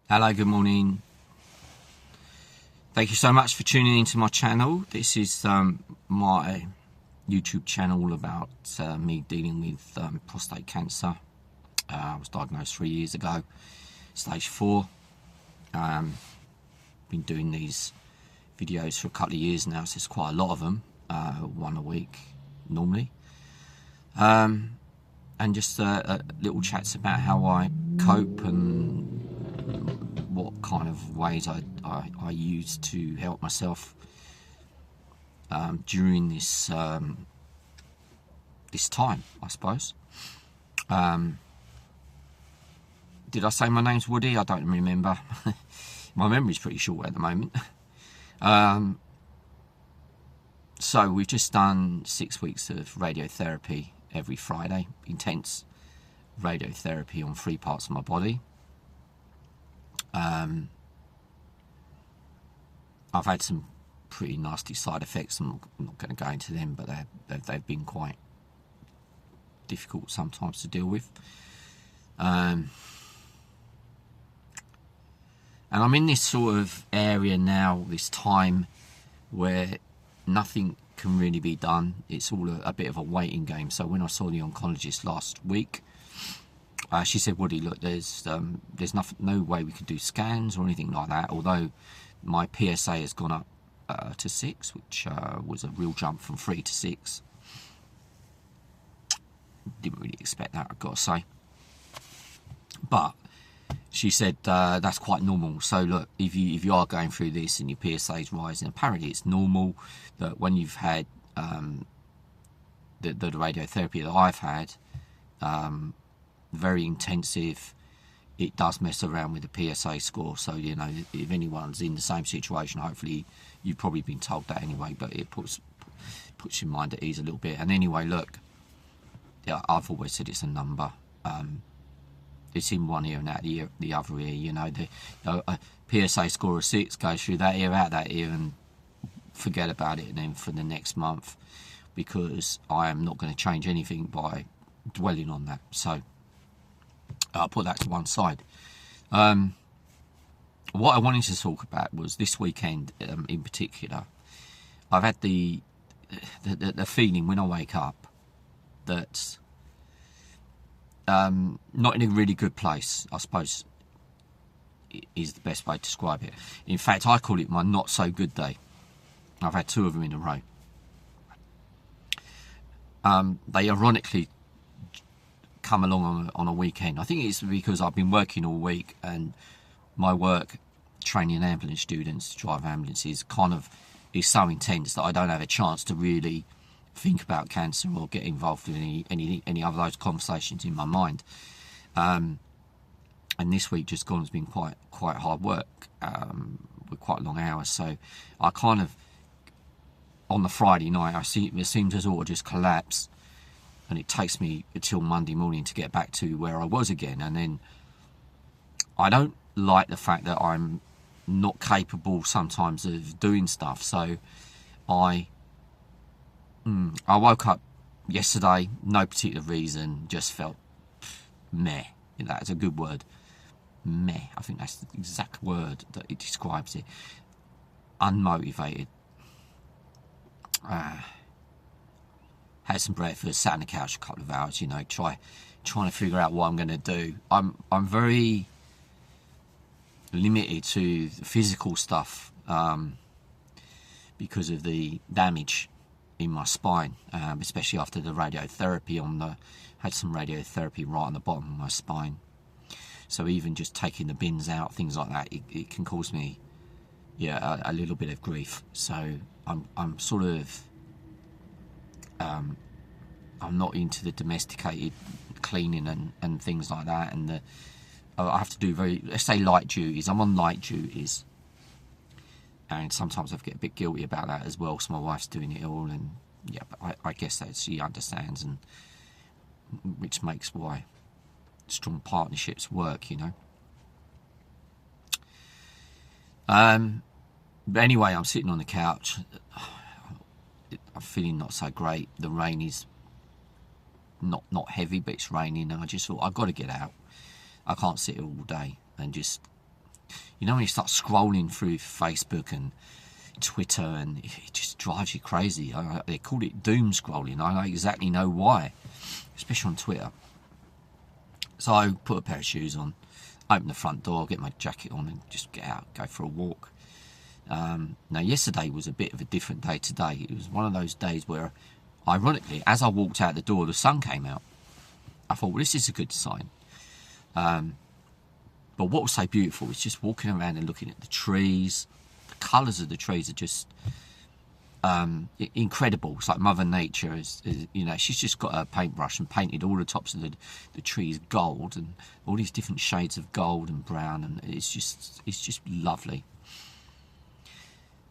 Hello, good morning. Thank you so much for tuning into my channel. This is my YouTube channel all about me dealing with prostate cancer. I was diagnosed 3 years ago, stage 4. Been doing these videos for a couple of years now, so there's quite a lot of them, one a week normally. And just little chats about how I cope and what kind of ways I use to help myself during this this time, I suppose. Did I say my name's Woody? I don't remember. My memory's pretty short at the moment. So we've just done 6 weeks of radiotherapy every Friday, intense radiotherapy on 3 parts of my body. I've had some pretty nasty side effects. I'm not going to go into them, but they've been quite difficult sometimes to deal with. And I'm in this sort of area now, this time, where nothing can really be done. It's all a bit of a waiting game. So when I saw the oncologist last week, she said, Woody, look, there's no way we could do scans or anything like that, although my PSA has gone up to 6, which was a real jump from 3 to 6. Didn't really expect that, I've got to say. But she said that's quite normal. So look, if you are going through this and your PSA is rising, apparently it's normal that when you've had the radiotherapy that I've had, very intensive, it does mess around with the PSA score. So, you know, if anyone's in the same situation, hopefully you've probably been told that anyway, but it puts your mind at ease a little bit. And anyway, look, yeah, I've always said it's a number. It's in one ear and out the other ear. You know, a PSA score of 6 goes through that ear, out that ear, and forget about it. And then for the next month, because I am not going to change anything by dwelling on that. So I'll put that to one side. What I wanted to talk about was this weekend in particular. I've had the feeling when I wake up that not in a really good place, I suppose, is the best way to describe it. In fact, I call it my not so good day. I've had 2 of them in a row. They ironically come along on a weekend. I think it's because I've been working all week, and my work training ambulance students to drive ambulances kind of is so intense that I don't have a chance to really think about cancer or get involved in any other those conversations in my mind. And this week just gone has been quite hard work with quite long hours. So I kind of, on the Friday night, it seemed to sort of just collapse, and it takes me until Monday morning to get back to where I was again. And then I don't like the fact that I'm not capable sometimes of doing stuff. So I woke up yesterday, no particular reason, just felt meh. That's a good word. Meh. I think that's the exact word that it describes it. Unmotivated. Had some breakfast, sat on the couch a couple of hours, you know, trying to figure out what I'm going to do. I'm very limited to the physical stuff because of the damage in my spine, especially after the radiotherapy. Had some radiotherapy right on the bottom of my spine. So even just taking the bins out, things like that, it can cause me, a little bit of grief. So I'm sort of I'm not into the domesticated cleaning and things like that, and I have to do let's say light duties. I'm on light duties, and sometimes I get a bit guilty about that as well, so my wife's doing it all, and but I guess that she understands, and which makes why strong partnerships work, you know. But anyway, I'm sitting on the couch. I'm feeling not so great. The rain is not heavy, but it's raining, and I just thought, I've got to get out. I can't sit here all day and just You know, when you start scrolling through Facebook and Twitter, and it just drives you crazy. They call it doom scrolling. I don't exactly know why, especially on Twitter. So I put a pair of shoes on, open the front door, get my jacket on, and just get out, go for a walk. Now, yesterday was a bit of a different day today. It was one of those days where, ironically, as I walked out the door, the sun came out. I thought, well, this is a good sign. But what was so beautiful was just walking around and looking at the trees. The colours of the trees are just incredible. It's like Mother Nature is, you know, she's just got a paintbrush and painted all the tops of the trees gold, and all these different shades of gold and brown, and it's just lovely.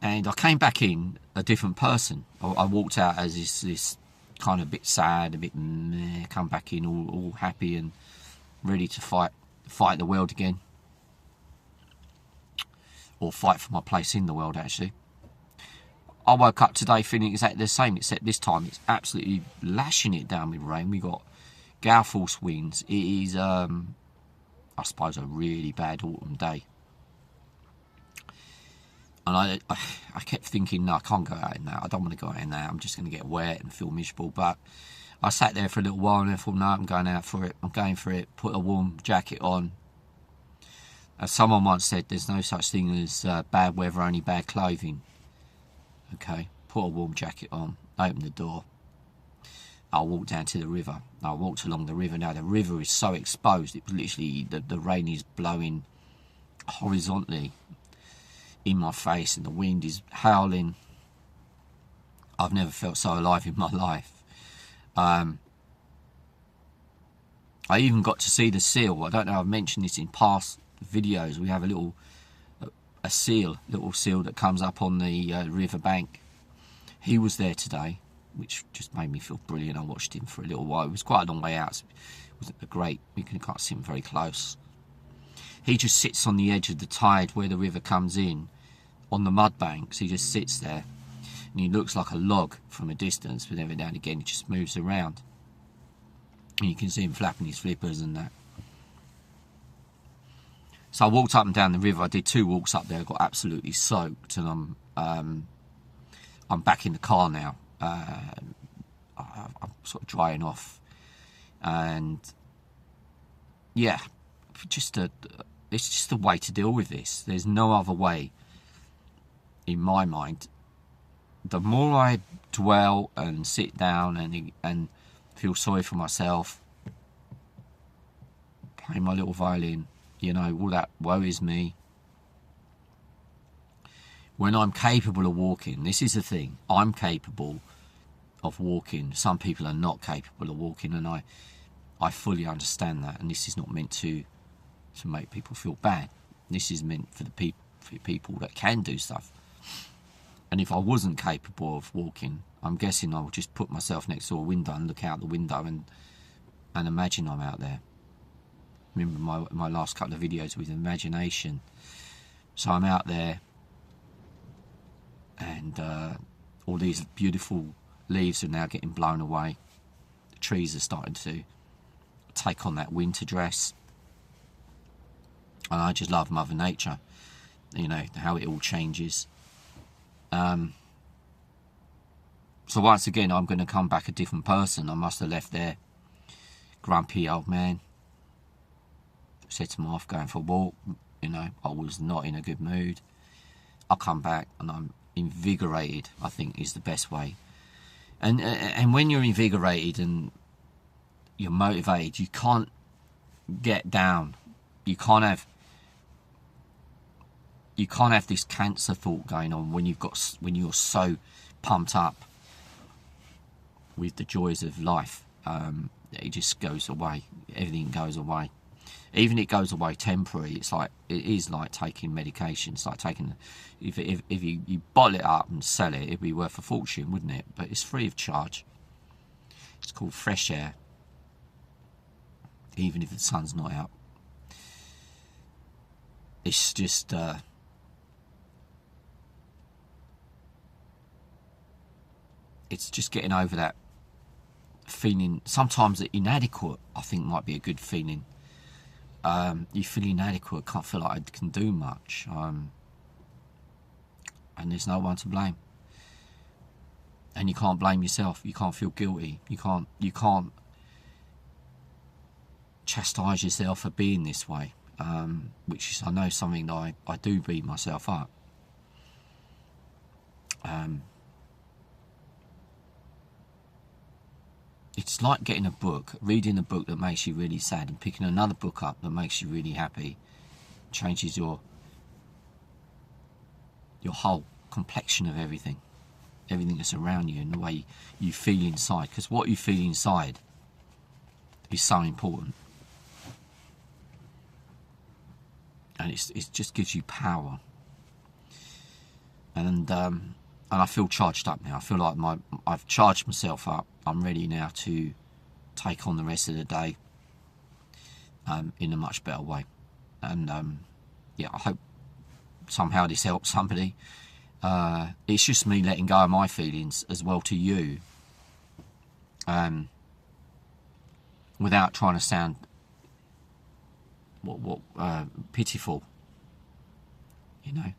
And I came back in a different person. I walked out as this kind of bit sad, a bit meh, come back in all happy and ready to fight the world again. Or fight for my place in the world, actually. I woke up today feeling exactly the same, except this time it's absolutely lashing it down with rain. We got gale force winds. It is, I suppose, a really bad autumn day. And I kept thinking, no, I can't go out in that. I don't want to go out in that. I'm just going to get wet and feel miserable. But I sat there for a little while and I thought, no, I'm going out for it. I'm going for it. Put a warm jacket on. As someone once said, there's no such thing as bad weather, only bad clothing. Okay, put a warm jacket on, open the door. I'll walk down to the river. I walked along the river. Now, the river is so exposed. It was literally, the rain is blowing horizontally in my face and the wind is howling. I've never felt so alive in my life. I even got to see the seal. I don't know, I've mentioned this in past videos. We have a little seal that comes up on the river bank. He was there today, which just made me feel brilliant. I watched him for a little while. It was quite a long way out, so it wasn't great. You can't see him very close. He just sits on the edge of the tide where the river comes in, on the mud banks. He just sits there, and he looks like a log from a distance, but every now and again he just moves around. And you can see him flapping his flippers and that. So I walked up and down the river. I did 2 walks up there. I got absolutely soaked, and I'm back in the car now. I'm sort of drying off, and yeah, it's just a way to deal with this. There's no other way, in my mind. The more I dwell and sit down and feel sorry for myself, play my little violin, you know, all that worries me. When I'm capable of walking, this is the thing, I'm capable of walking. Some people are not capable of walking, and I fully understand that. And this is not meant to make people feel bad. This is meant for the people that can do stuff. And if I wasn't capable of walking, I'm guessing I would just put myself next to a window and look out the window and imagine I'm out there. Remember my last couple of videos with imagination. So I'm out there, and all these beautiful leaves are now getting blown away. The trees are starting to take on that winter dress. And I just love Mother Nature, you know, how it all changes. So once again, I'm going to come back a different person. I must have left there grumpy old man. Set him off, going for a walk. You know, I was not in a good mood. I'll come back and I'm invigorated, I think is the best way. And when you're invigorated and you're motivated, you can't get down. You can't have this cancer thought going on when you're so pumped up with the joys of life. It just goes away. Everything goes away. Even it goes away temporary. It is like taking medication. It's like taking, if you bottle it up and sell it, it'd be worth a fortune, wouldn't it? But it's free of charge. It's called fresh air. Even if the sun's not out. It's just it's just getting over that feeling. Sometimes inadequate, I think, might be a good feeling. you feel inadequate, can't feel like I can do much, and there's no one to blame. And you can't blame yourself. You can't feel guilty. You can't chastise yourself for being this way, which is, I know, something that I do beat myself up. It's like getting a book, reading a book that makes you really sad, and picking another book up that makes you really happy. Changes your whole complexion of everything that's around you, and the way you feel inside. Because what you feel inside is so important, and it just gives you power. And I feel charged up now. I feel like I've charged myself up. I'm ready now to take on the rest of the day in a much better way. And yeah, I hope somehow this helps somebody. It's just me letting go of my feelings as well to you, without trying to sound pitiful. You know,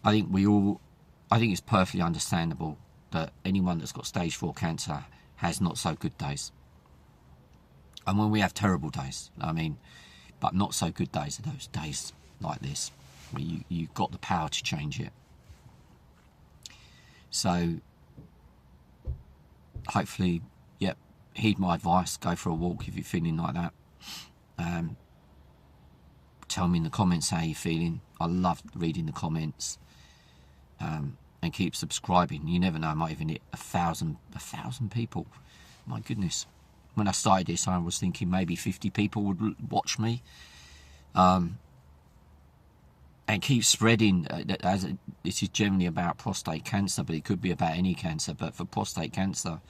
I think it's perfectly understandable that anyone that's got stage 4 cancer has not so good days. And when we have terrible days, I mean, but not so good days are those days like this, where you've got the power to change it. So, hopefully, yep, heed my advice, go for a walk if you're feeling like that. Tell me in the comments how you're feeling. I love reading the comments. And keep subscribing. You never know, I might even hit 1,000 people. My goodness. When I started this, I was thinking maybe 50 people would watch me. And keep spreading, as this is generally about prostate cancer, but it could be about any cancer. But for prostate cancer,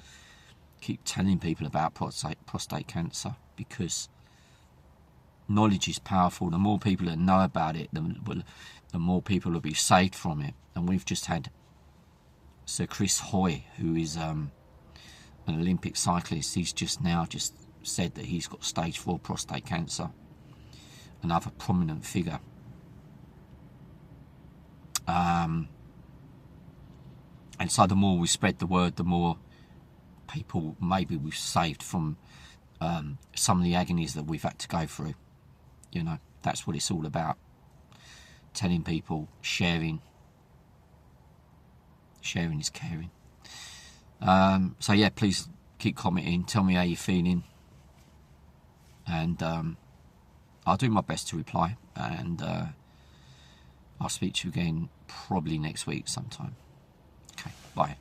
keep telling people about prostate cancer, because knowledge is powerful. The more people that know about it, the more people will be saved from it. And we've just had Sir Chris Hoy, who is an Olympic cyclist. He's just said that he's got stage 4 prostate cancer. Another prominent figure. And so the more we spread the word, the more people maybe we've saved from some of the agonies that we've had to go through. You know, that's what it's all about. Telling people, sharing. Sharing is caring. So yeah, please keep commenting. Tell me how you're feeling. And I'll do my best to reply. And I'll speak to you again probably next week sometime. Okay, bye.